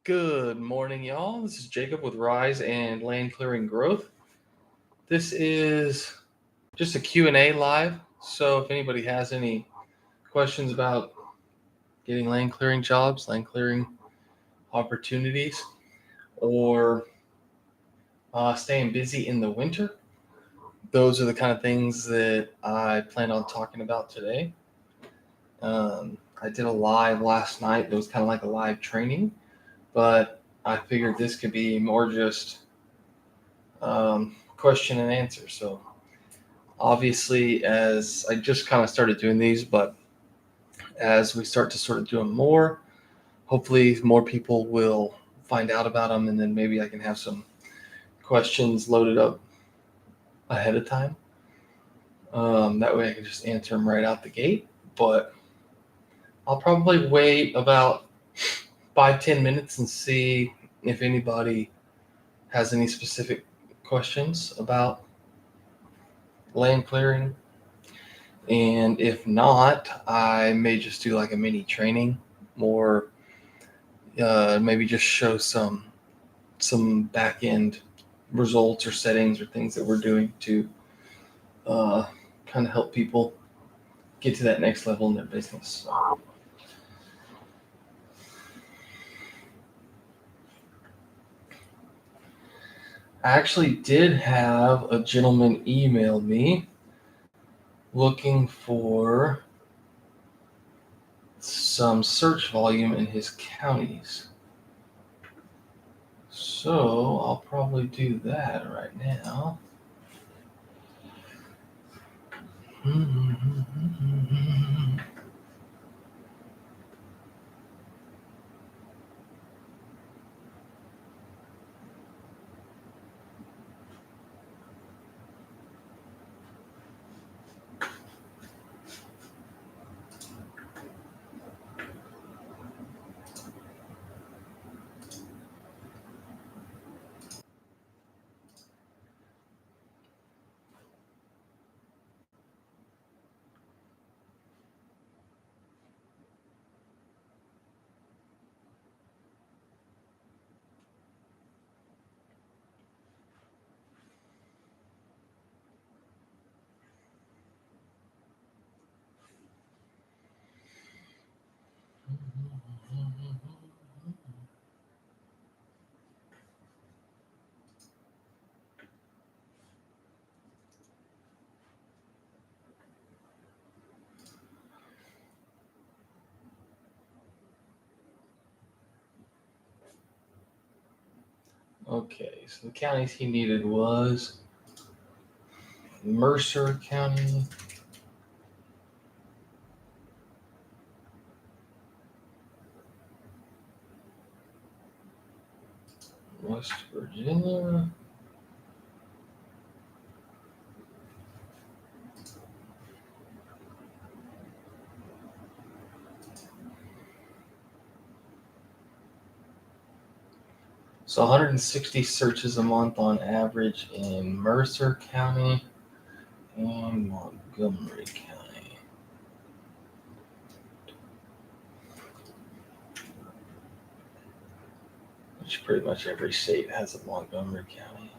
Good morning, y'all. This is Jacob with Rise and Land Clearing Growth. This is just a Q&A live. So if anybody has any questions about getting land clearing jobs, land clearing opportunities, or staying busy in the winter, those are the kind of things that I plan on talking about today. I did a live last night. It was kind of like a live training, but I figured this could be more just question and answer. So obviously, as I just kind of started doing these, but as we start to sort of do them more, hopefully more people will find out about them, and then maybe I can have some questions loaded up ahead of time. That way I can just answer them right out the gate. But I'll probably wait about 5-10 minutes and see if anybody has any specific questions about land clearing. And if not, I may just do like a mini training, or maybe just show some back end results or settings or things that we're doing to kind of help people get to that next level in their business. So. I actually did have a gentleman email me looking for some search volume in his counties. So I'll probably do that right now. Okay, so the counties he needed was Mercer County, West Virginia, so 160 searches a month on average in Mercer County and Montgomery County. Which pretty much every state has a Montgomery County.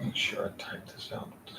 Make sure I type this out too.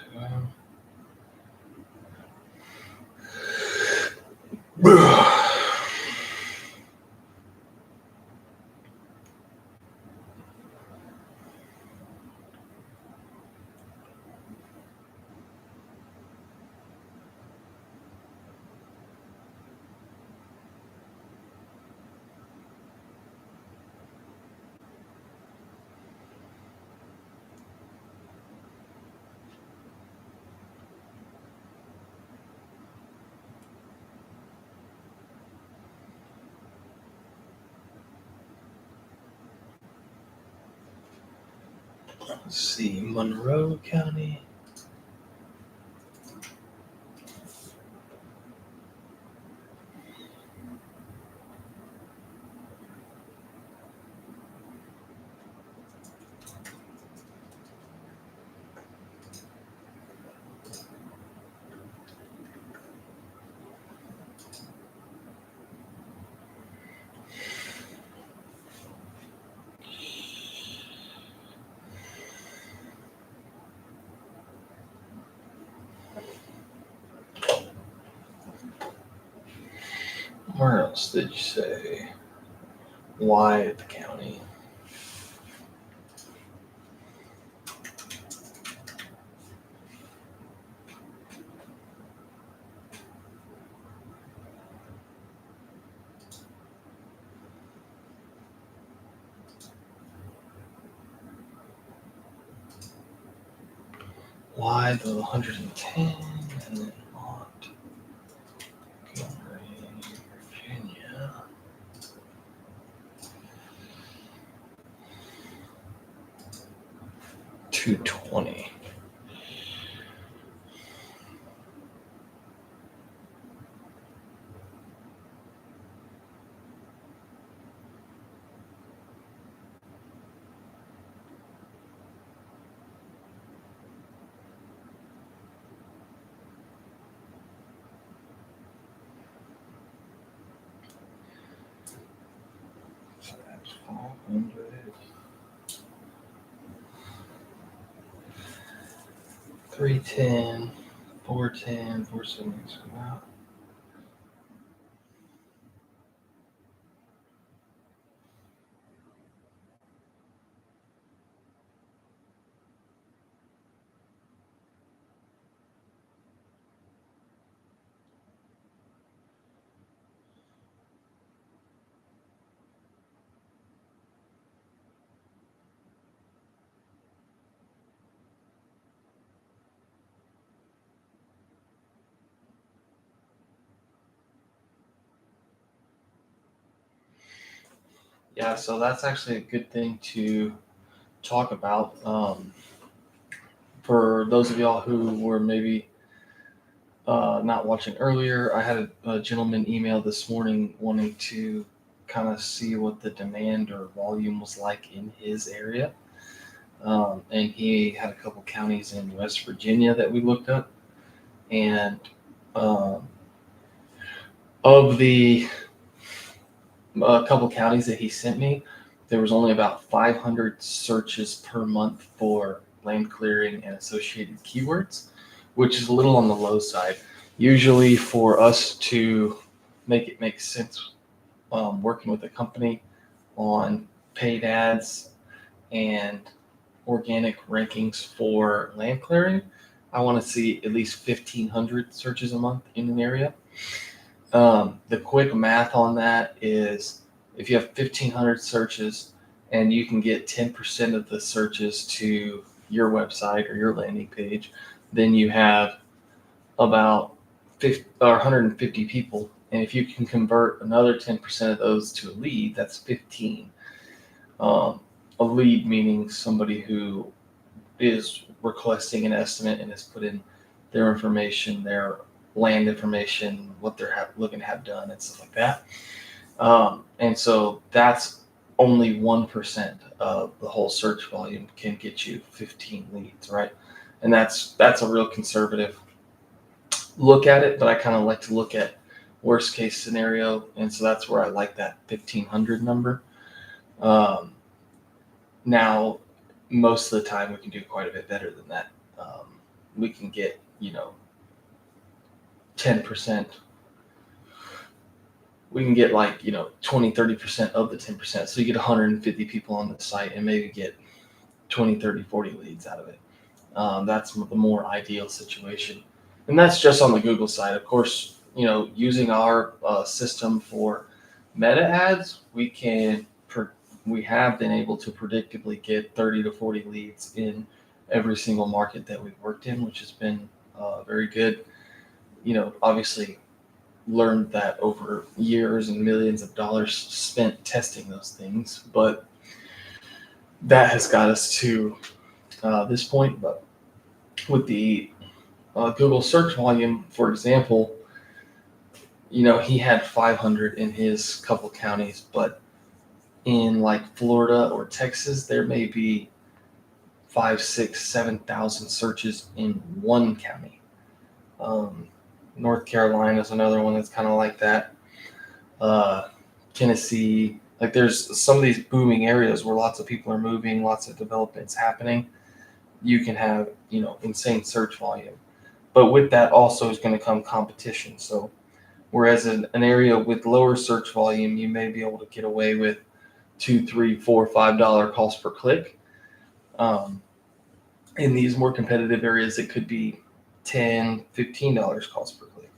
Let's see, Monroe County. did you say? Why the county? Why the 110 and then Montgomery, Virginia? 220. So that's 500. 310, 410, 470. Wow. Yeah, so that's actually a good thing to talk about. For those of y'all who were maybe not watching earlier, I had a gentleman email this morning wanting to kind of see what the demand or volume was like in his area. And he had a couple counties in West Virginia that we looked up. And um, of the couple counties that he sent me, there was only about 500 searches per month for land clearing and associated keywords, which is a little on the low side. Usually, for us to make it make sense, working with a company on paid ads and organic rankings for land clearing, I want to see at least 1,500 searches a month in an area. The quick math on that is if you have 1,500 searches and you can get 10% of the searches to your website or your landing page, then you have about 50 or 150 people. And if you can convert another 10% of those to a lead, that's 15. A lead meaning somebody who is requesting an estimate and has put in their information, their land information, what they're looking to have done, and stuff like that. And so that's only 1% of the whole search volume can get you 15 leads, right? And that's a real conservative look at it, but I kind of like to look at worst case scenario, and so that's where I like that 1,500 number. Now, most of the time we can do quite a bit better than that. We can get 10%. We can get 20, 30% of the 10%. So you get 150 people on the site and maybe get 20, 30, 40 leads out of it. That's the more ideal situation. And that's just on the Google side. Of course, using our system for meta ads, we have been able to predictably get 30 to 40 leads in every single market that we've worked in, which has been very good. Obviously learned that over years and millions of dollars spent testing those things, but that has got us to this point. But with the Google search volume, for example, he had 500 in his couple counties, but in like Florida or Texas, there may be 5, 6, 7,000 searches in one county. North Carolina is another one that's kind of like that. Tennessee, like there's some of these booming areas where lots of people are moving, lots of developments happening. You can have, insane search volume. But with that also is going to come competition. So Whereas in an area with lower search volume, you may be able to get away with $2, $3, $4, $5 cost per click. In these more competitive areas, it could be $10, $15 cost per click.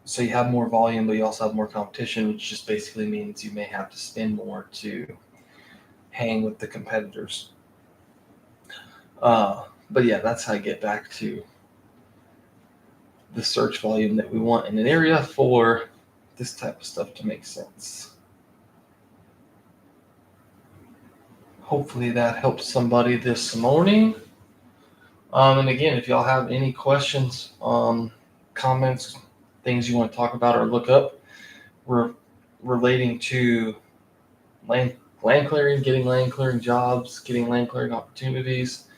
So you have more volume, but you also have more competition, which just basically means you may have to spend more to hang with the competitors. But yeah, that's how I get back to the search volume that we want in an area for this type of stuff to make sense. Hopefully that helps somebody this morning. And again, if y'all have any questions, comments, things you want to talk about or look up, relating to land clearing, getting land clearing jobs, getting land clearing opportunities,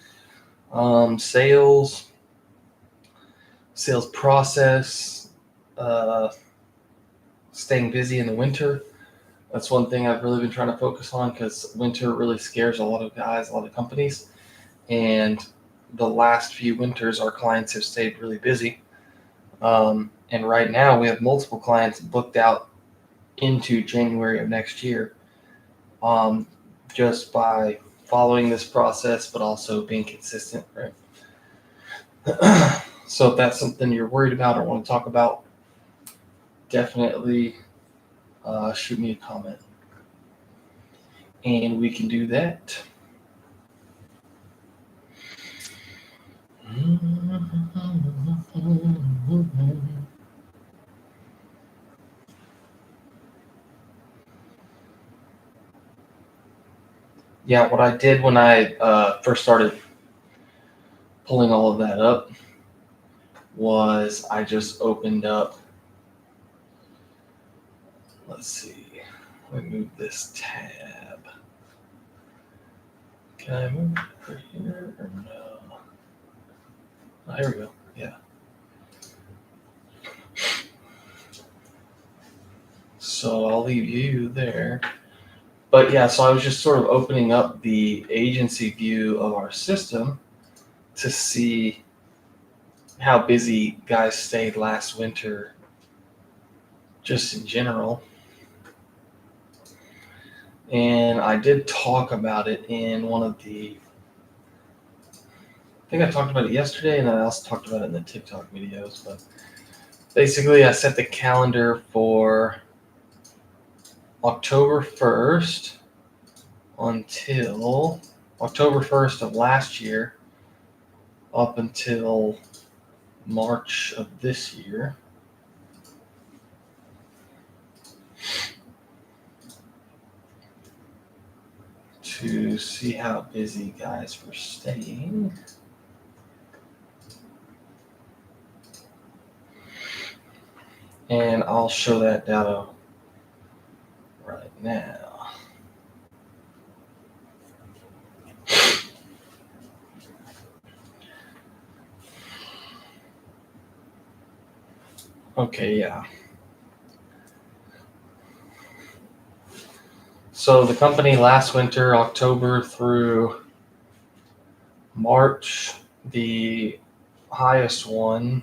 sales process, staying busy in the winter. That's one thing I've really been trying to focus on, because winter really scares a lot of guys, a lot of companies. And the last few winters, our clients have stayed really busy. And right now we have multiple clients booked out into January of next year, just by following this process, but also being consistent, right? So if that's something you're worried about or want to talk about, definitely shoot me a comment, and we can do that. Yeah, what I did when I first started pulling all of that up was I just opened up, let's see, let me move this tab. Can I move it over here or no? Oh, here we go, yeah. So I'll leave you there. But yeah, so I was just sort of opening up the agency view of our system to see how busy guys stayed last winter, just in general. And I did talk about it in one of the, I think I talked about it yesterday, and then I also talked about it in the TikTok videos. But basically, I set the calendar for October 1st until October 1st of last year up until March of this year. To see how busy guys were staying. And I'll show that data right now. Okay, yeah. So the company last winter, October through March, the highest one.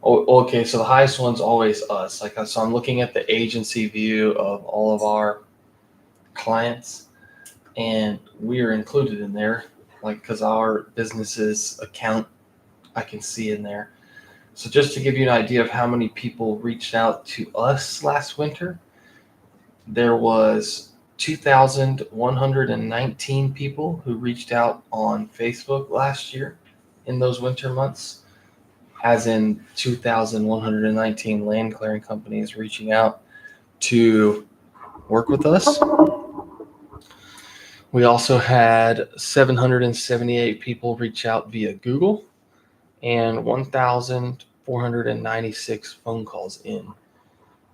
Oh, okay, so the highest one's always us. So I'm looking at the agency view of all of our clients, and we are included in there, because our business's account I can see in there. So just to give you an idea of how many people reached out to us last winter, there was 2,119 people who reached out on Facebook last year in those winter months, as in 2,119 land clearing companies reaching out to work with us. We also had 778 people reach out via Google, and 1,496 phone calls in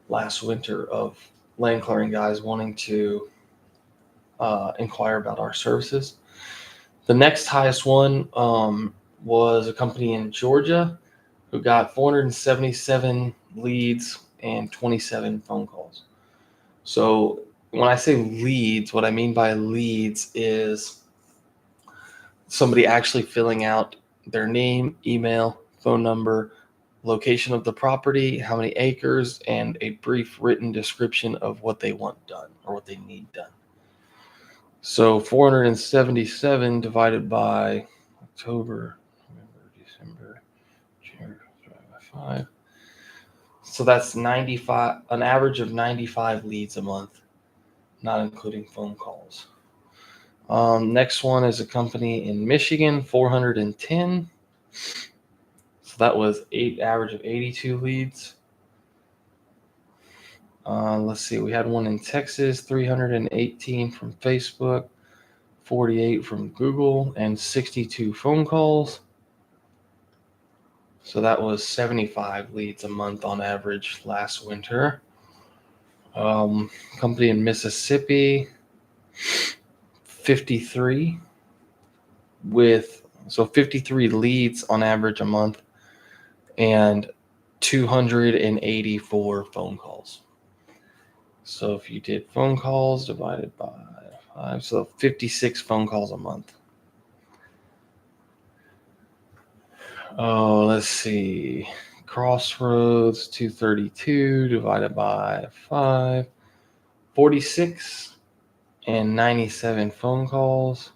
last winter of land clearing guys wanting to inquire about our services. The next highest one was a company in Georgia who got 477 leads and 27 phone calls. So when I say leads, what I mean by leads is somebody actually filling out their name, email, phone number, location of the property, how many acres, and a brief written description of what they want done or what they need done. So 477 divided by October, November, December, January, divided by 5. So that's 95, an average of 95 leads a month, not including phone calls. Next one is a company in Michigan, 410. So that was average of 82 leads. Let's see, we had one in Texas, 318 from Facebook, 48 from Google, and 62 phone calls. So that was 75 leads a month on average last winter. Company in Mississippi, 53 so 53 leads on average a month and 284 phone calls. So if you did phone calls divided by 5, so 56 phone calls a month. Oh, let's see. Crossroads, 232 divided by 5, 46 and 97 phone calls.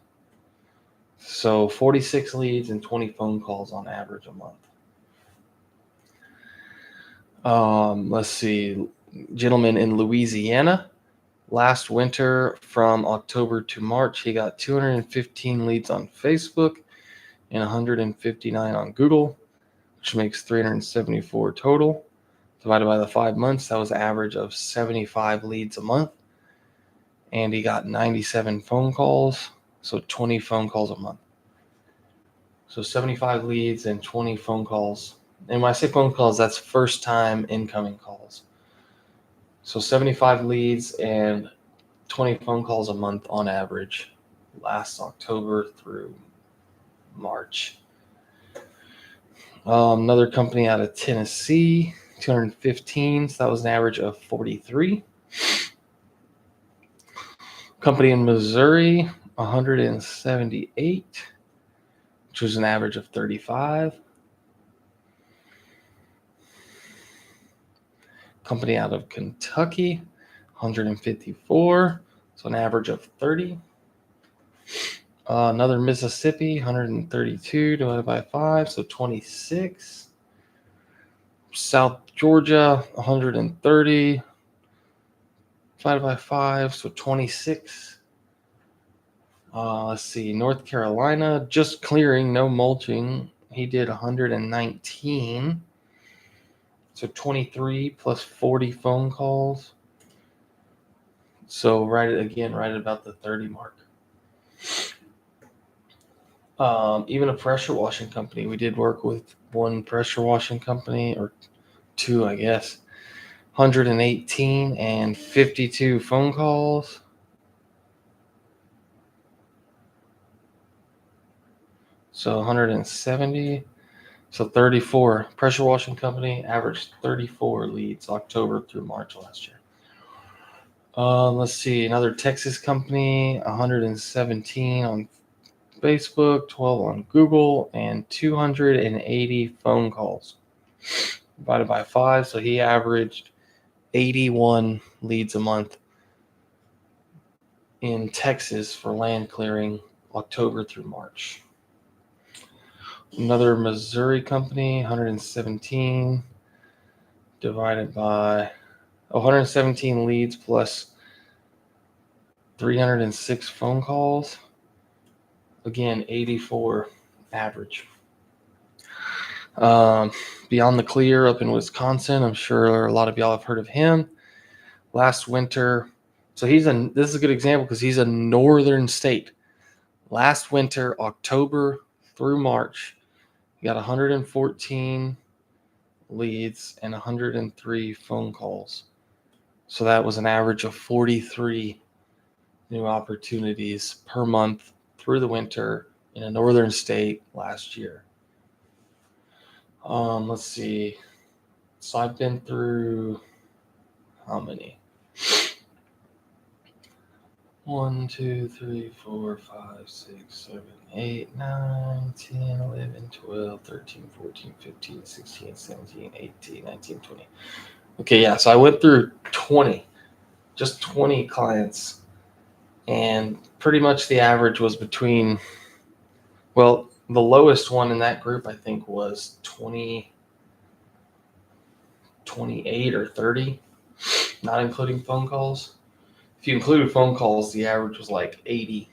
So 46 leads and 20 phone calls on average a month. Let's see. Gentleman in Louisiana, last winter from October to March, he got 215 leads on Facebook and 159 on Google, which makes 374 total. Divided by the 5 months, that was an average of 75 leads a month. And he got 97 phone calls, so 20 phone calls a month. So 75 leads and 20 phone calls. And when I say phone calls, that's first time incoming calls. So 75 leads and 20 phone calls a month on average last October through March. Another company out of Tennessee, 215. So that was an average of 43. Company in Missouri, 178, which was an average of 35. Company out of Kentucky, 154, so an average of 30. Another Mississippi, 132 divided by 5, so 26. South Georgia, 130 divided by 5, so 26. Let's see, North Carolina, just clearing, no mulching. He did 119. So 23 plus 40 phone calls. So right about the 30 mark. Even a pressure washing company. We did work with one pressure washing company, or two, I guess. 118 and 52 phone calls. So 170. So 34. Pressure washing company averaged 34 leads October through March last year. Let's see. Another Texas company, 117 on Facebook, 12 on Google, and 280 phone calls divided by 5. So he averaged 81 leads a month in Texas for land clearing October through March. Another Missouri company, 117 divided by 117 leads plus 306 phone calls. Again, 84 average. Beyond the Clear up in Wisconsin, I'm sure a lot of y'all have heard of him. Last winter, so this is a good example because he's a northern state. Last winter, October through March, he got 114 leads and 103 phone calls. So that was an average of 43 new opportunities per month through the winter in a northern state last year. Let's see. So I've been through how many? 1, 2, 3, 4, 5, 6, 7, 8, 9, 10, 11, 12, 13, 14, 15, 16, 17, 18, 19, 20. Okay, yeah, so I went through 20, just 20 clients, and pretty much the average was between, well, the lowest one in that group I think was 20, 28 or 30, not including phone calls. If you included phone calls, the average was like 80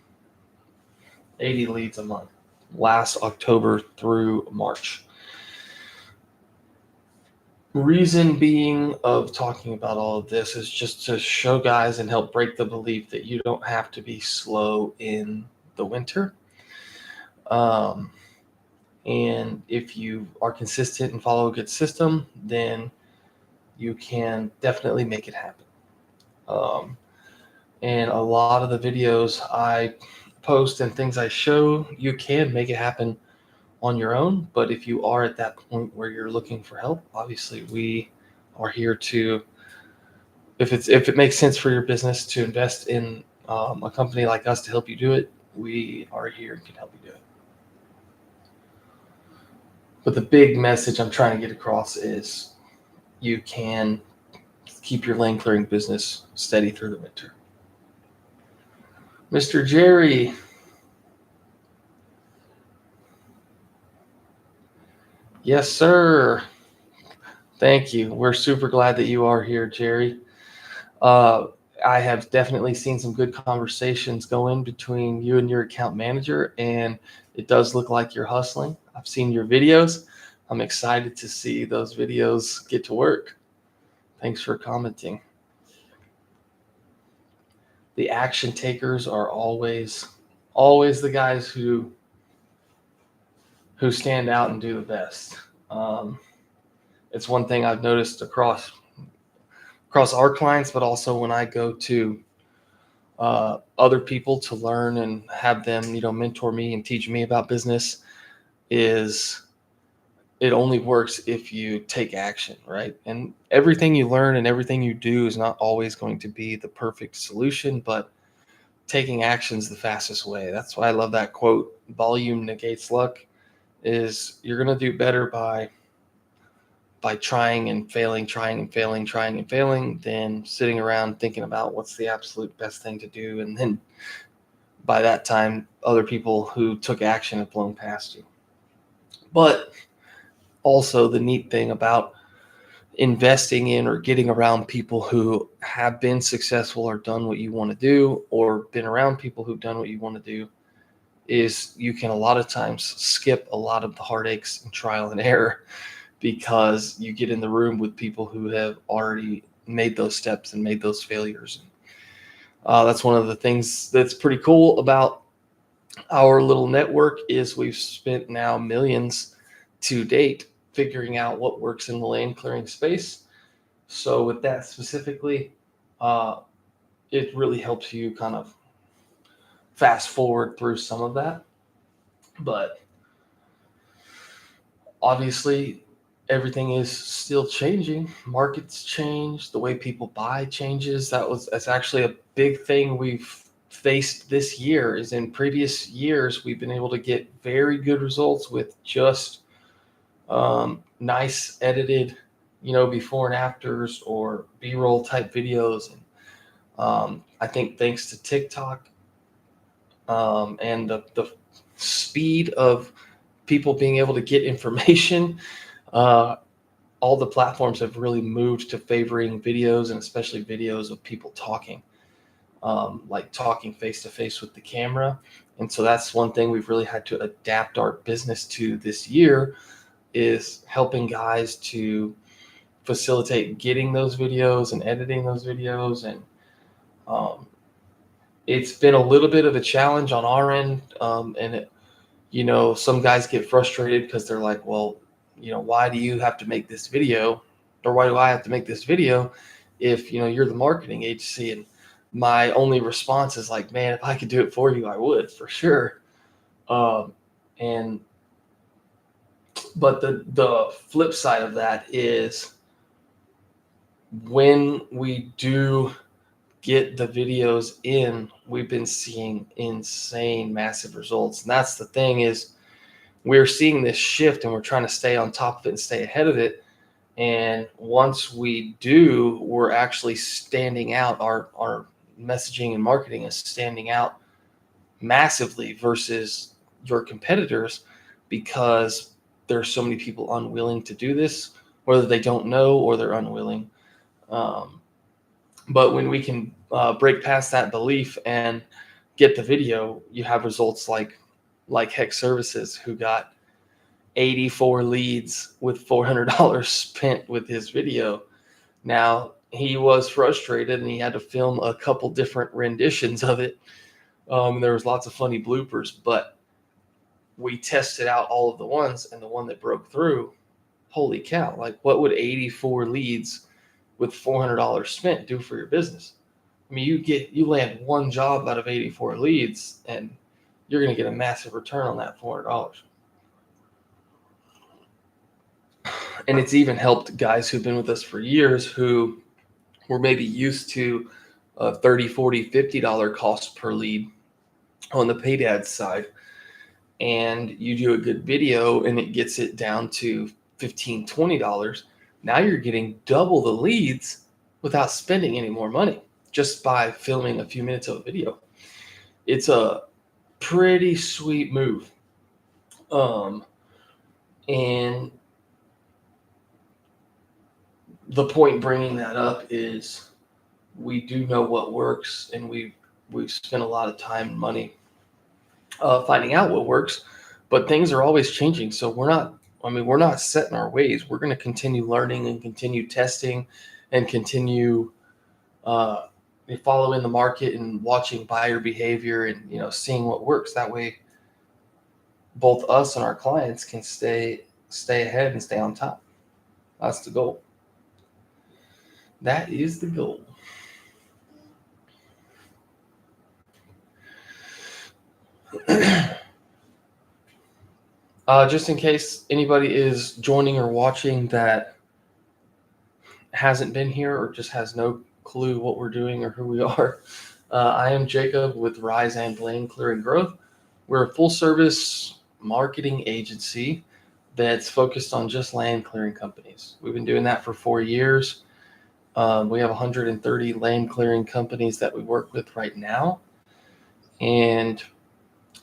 leads a month last October through March. Reason being of talking about all of this is just to show guys and help break the belief that you don't have to be slow in the winter. And if you are consistent and follow a good system, then you can definitely make it happen. And a lot of the videos I post and things I show, you can make it happen on your own. But if you are at that point where you're looking for help, obviously we are here to, if it makes sense for your business to invest in a company like us to help you do it, we are here and can help you do it. But the big message I'm trying to get across is you can keep your lane clearing business steady through the winter. Mr. Jerry. Yes, sir. Thank you. We're super glad that you are here, Jerry. I have definitely seen some good conversations going between you and your account manager, and it does look like you're hustling. I've seen your videos. I'm excited to see those videos get to work. Thanks for commenting. The action takers are always the guys who stand out and do the best. It's one thing I've noticed across our clients, but also when I go to other people to learn and have them, mentor me and teach me about business, is it only works if you take action, right? And everything you learn and everything you do is not always going to be the perfect solution, but taking action is the fastest way. That's why I love that quote, volume negates luck, is you're going to do better by trying and failing, than sitting around thinking about what's the absolute best thing to do. And then by that time, other people who took action have blown past you. But also the neat thing about investing in or getting around people who have been successful or done what you want to do, or been around people who've done what you want to do, is you can a lot of times skip a lot of the heartaches and trial and error, because you get in the room with people who have already made those steps and made those failures. That's one of the things that's pretty cool about our little network, is we've spent now millions to date figuring out what works in the lane clearing space. So with that specifically, it really helps you kind of fast forward through some of that. But obviously, everything is still changing. Markets change, the way people buy changes. That's actually a big thing we've faced this year. Is in previous years we've been able to get very good results with just nice edited, before and afters or B-roll type videos. And I think thanks to TikTok and the speed of people being able to get information, all the platforms have really moved to favoring videos, and especially videos of people talking, like talking face to face with the camera. And so that's one thing we've really had to adapt our business to this year, is helping guys to facilitate getting those videos and editing those videos. And it's been a little bit of a challenge on our end. Some guys get frustrated because they're like, well, why do you have to make this video, or why do I have to make this video if, you're the marketing agency? And my only response is like, man, if I could do it for you, I would, for sure. But the flip side of that is, when we do get the videos in, we've been seeing insane, massive results. And that's the thing, is we're seeing this shift and we're trying to stay on top of it and stay ahead of it. And once we do, we're actually standing out. Our messaging and marketing is standing out massively versus your competitors, because there's so many people unwilling to do this, whether they don't know or they're unwilling. Um, but when we can break past that belief and get the video, you have results like Hex Services, who got 84 leads with $400 spent with his video. Now, he was frustrated and he had to film a couple different renditions of it. There was lots of funny bloopers, but we tested out all of the ones, and the one that broke through, holy cow, like what would 84 leads with $400 spent do for your business? I mean, you land one job out of 84 leads and you're going to get a massive return on that $400. And it's even helped guys who've been with us for years who were maybe used to a $30, $40, $50 cost per lead on the paid ads side. And you do a good video and it gets it down to $15, $20. Now you're getting double the leads without spending any more money, just by filming a few minutes of a video. It's a pretty sweet move. And the point bringing that up is we do know what works, and we've spent a lot of time and money finding out what works, but things are always changing. So we're not set in our ways. We're going to continue learning and continue testing and continue following the market and watching buyer behavior and, seeing what works. That way, both us and our clients can stay ahead and stay on top. That's the goal. That is the goal. Just in case anybody is joining or watching that hasn't been here or just has no clue what we're doing or who we are, I am Jacob with Rise and Land Clearing Growth. We're a full-service marketing agency that's focused on just land clearing companies. We've been doing that for 4 years. We have 130 land clearing companies that we work with right now. And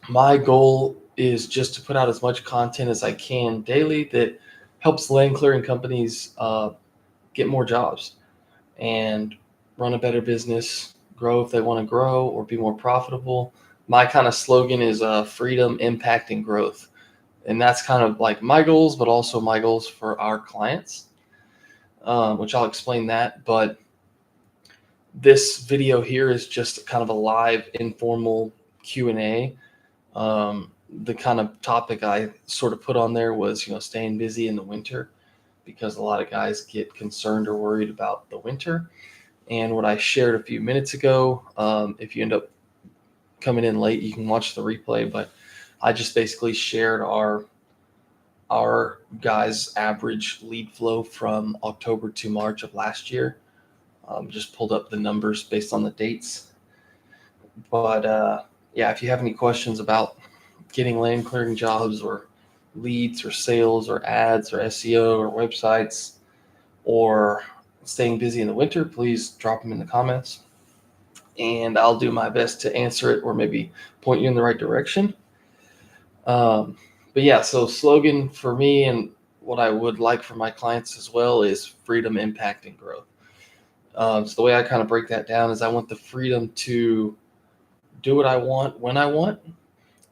my goal is just to put out as much content as I can daily that helps land clearing companies get more jobs and run a better business, grow if they want to grow, or be more profitable. My kind of slogan is freedom, impact, and growth. And that's kind of like my goals, but also my goals for our clients, which I'll explain that. But this video here is just kind of a live, informal Q&A. The kind of topic I sort of put on there was, staying busy in the winter, because a lot of guys get concerned or worried about the winter. And what I shared a few minutes ago, if you end up coming in late, you can watch the replay, but I just basically shared our guys' average lead flow from October to March of last year. Just pulled up the numbers based on the dates. But yeah, if you have any questions about getting land clearing jobs or leads or sales or ads or SEO or websites or staying busy in the winter, please drop them in the comments and I'll do my best to answer it or maybe point you in the right direction. But yeah, so slogan for me and what I would like for my clients as well is freedom, impact, and growth. So the way I kind of break that down is I want the freedom to do what I want when I want,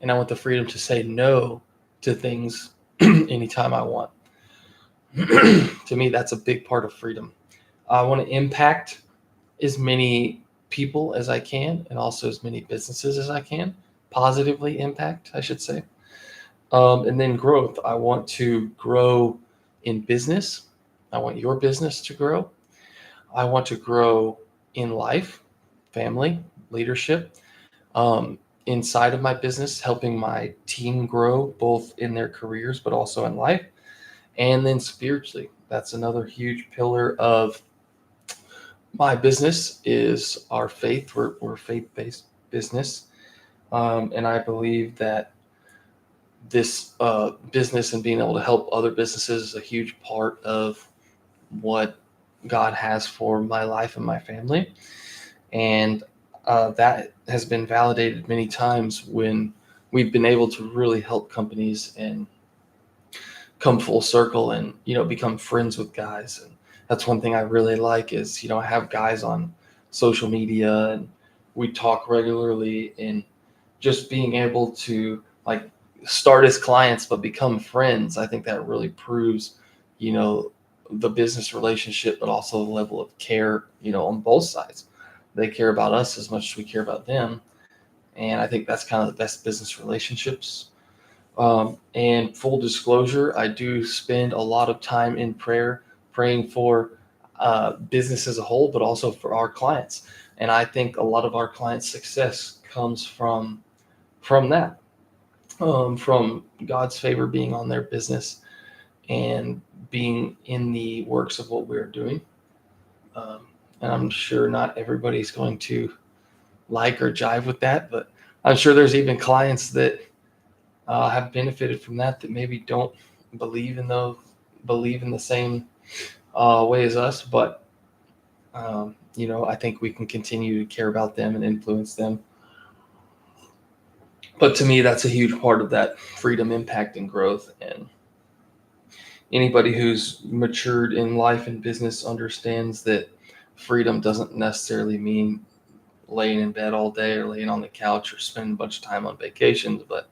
and I want the freedom to say no to things anytime I want. To me, that's a big part of freedom. I want to impact as many people as I can and also as many businesses as I can, positively impact, I should say. And then growth. I want to grow in business. I want your business to grow. I want to grow in life, family, leadership. Inside of my business, helping my team grow both in their careers but also in life. And then spiritually, that's another huge pillar of My business is our faith. We're a faith-based business. And I believe that this business and being able to help other businesses is a huge part of what God has for my life and my family. And that has been validated many times when we've been able to really help companies and come full circle and, become friends with guys. And that's one thing I really like is, I have guys on social media and we talk regularly, and just being able to like start as clients but become friends. I think that really proves, you know, the business relationship, but also the level of care, on both sides. They care about us as much as we care about them. And I think that's kind of the best business relationships. And full disclosure, I do spend a lot of time in prayer, praying for business as a whole, but also for our clients. And I think a lot of our clients' success comes from that, from God's favor being on their business and being in the works of what we're doing. Um, and I'm sure not everybody's going to like or jive with that, but I'm sure there's even clients that have benefited from that maybe don't believe in the believe in the same way as us. But I think we can continue to care about them and influence them. But to me, that's a huge part of that freedom, impact, and growth. And anybody who's matured in life and business understands that freedom doesn't necessarily mean laying in bed all day or laying on the couch or spending a bunch of time on vacations, but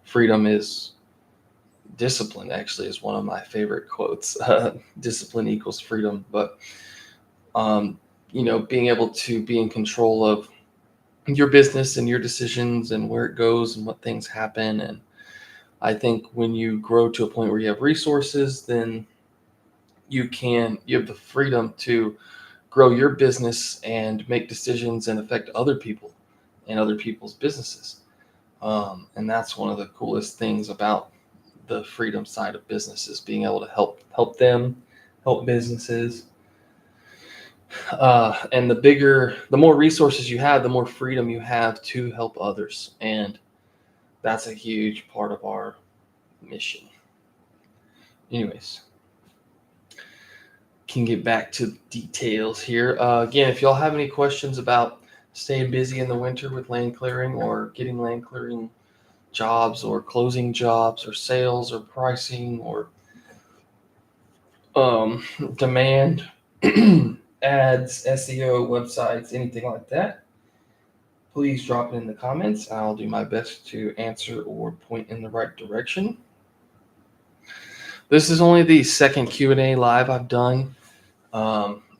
freedom is discipline. Actually is one of my favorite quotes. Discipline equals freedom. But being able to be in control of your business and your decisions and where it goes and what things happen. And I think when you grow to a point where you have resources, then you have the freedom to grow your business and make decisions and affect other people and other people's businesses. And that's one of the coolest things about the freedom side of business, is being able to help them, help businesses. And the more resources you have, the more freedom you have to help others. And that's a huge part of our mission. Anyways, can get back to details here. Again, if y'all have any questions about staying busy in the winter with land clearing or getting land clearing jobs or closing jobs or sales or pricing or demand, ads, SEO, websites, anything like that, please drop it in the comments. I'll do my best to answer or point in the right direction. This is only the second Q&A live I've done,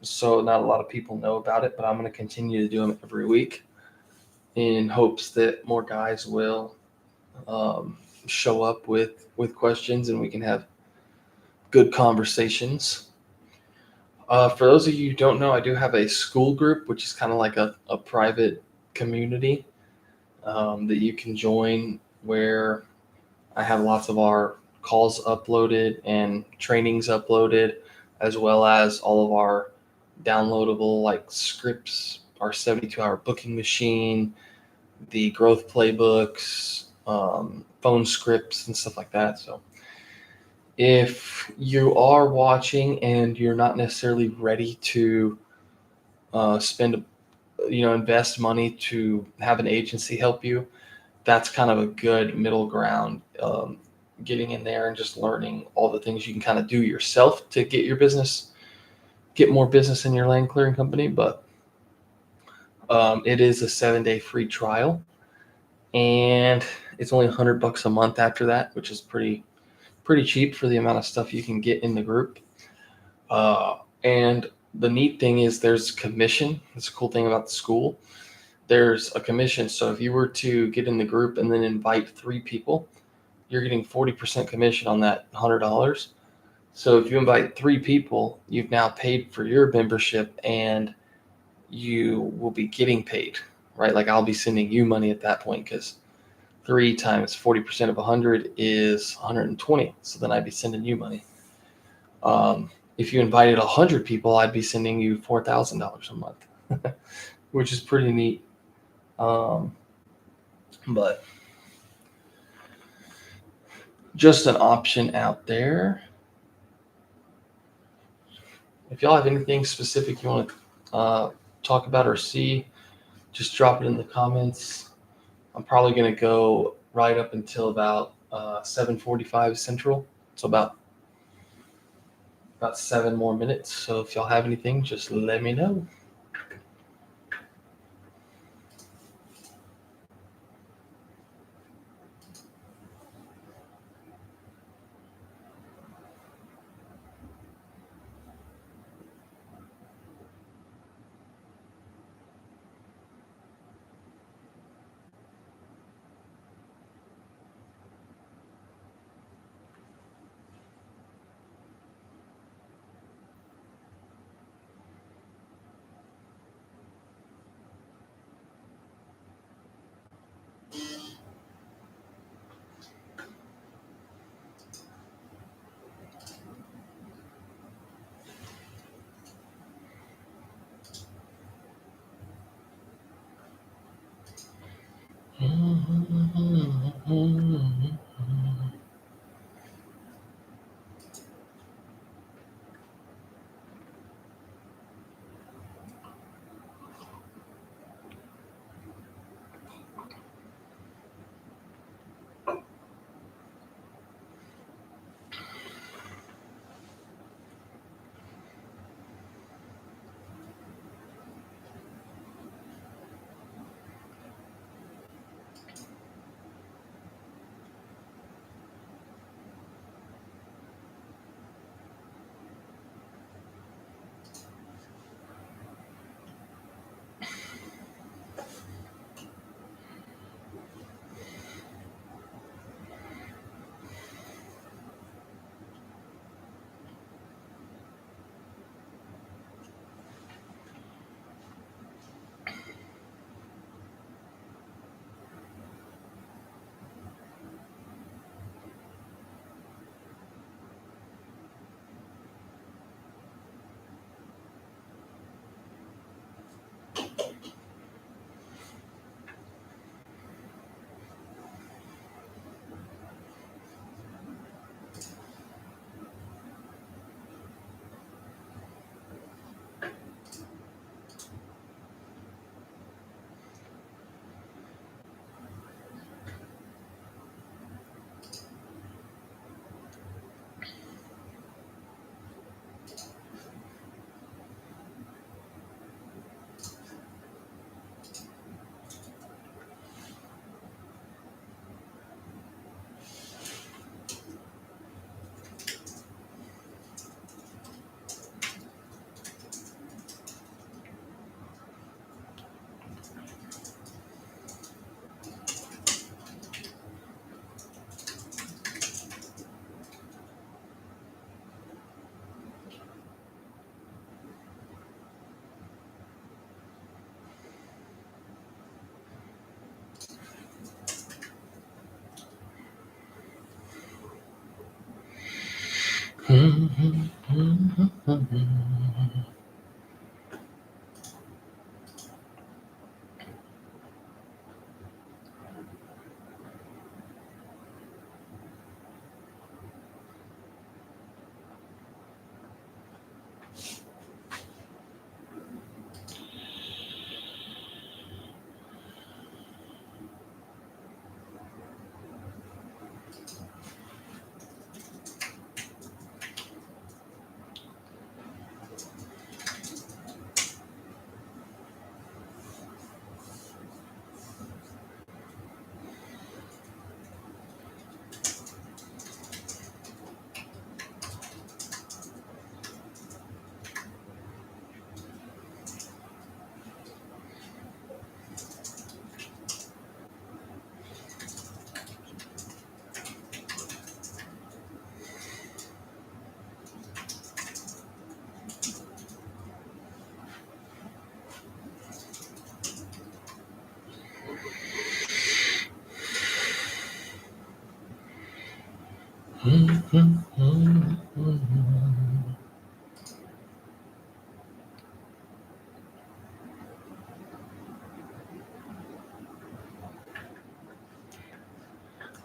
so not a lot of people know about it, but I'm going to continue to do them every week in hopes that more guys will show up with questions and we can have good conversations. For those of you who don't know, I do have a school group, which is kind of like a private community that you can join, where I have lots of our calls uploaded and trainings uploaded, as well as all of our downloadable like scripts, our 72-hour booking machine, the growth playbooks, phone scripts, and stuff like that. So if you are watching and you're not necessarily ready to invest money to have an agency help you, that's kind of a good middle ground. Getting in there and just learning all the things you can kind of do yourself to get more business in your land clearing company. But it is a 7-day free trial, and it's only $100 a month after that, which is pretty cheap for the amount of stuff you can get in the group. And the neat thing is there's commission. That's a cool thing about the school. There's a commission. So if you were to get in the group and then invite 3 people, you're getting 40% commission on that $100. So if you invite 3 people, you've now paid for your membership and you will be getting paid, right? Like I'll be sending you money at that point, because 3 times 40% of 100 is 120. So then I'd be sending you money. if you invited 100 people, I'd be sending you $4,000 a month, which is pretty neat. Um, but just an option out there. If y'all have anything specific you want to talk about or see, just drop it in the comments. I'm probably going to go right up until about 7:45 Central. So about 7 more minutes. So if y'all have anything, just let me know.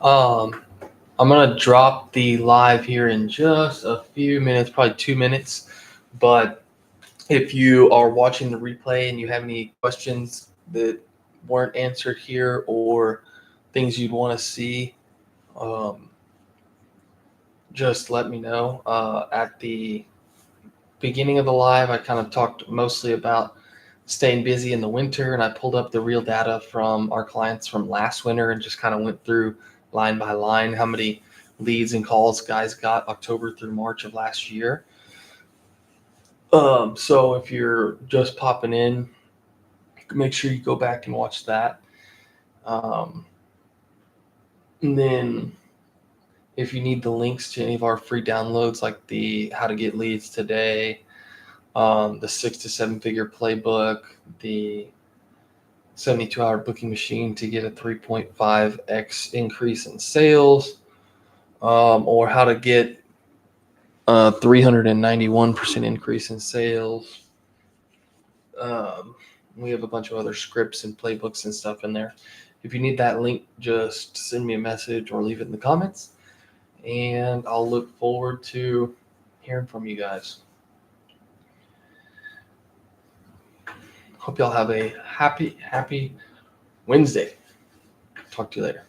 Um, I'm gonna drop the live here in just a few minutes, probably 2 minutes. But if you are watching the replay and you have any questions that weren't answered here or things you'd want to see, um, just let me know. At the beginning of the live, I kind of talked mostly about staying busy in the winter, and I pulled up the real data from our clients from last winter and just kind of went through line by line how many leads and calls guys got October through March of last year. So if you're just popping in, make sure you go back and watch that. Um, and then if you need the links to any of our free downloads, like the How to Get Leads Today, the 6 to 7 figure playbook, the 72-hour booking machine to get a 3.5x increase in sales, or how to get a 391% increase in sales. We have a bunch of other scripts and playbooks and stuff in there. If you need that link, just send me a message or leave it in the comments, and I'll look forward to hearing from you guys. Hope y'all have a happy Wednesday. Talk to you later.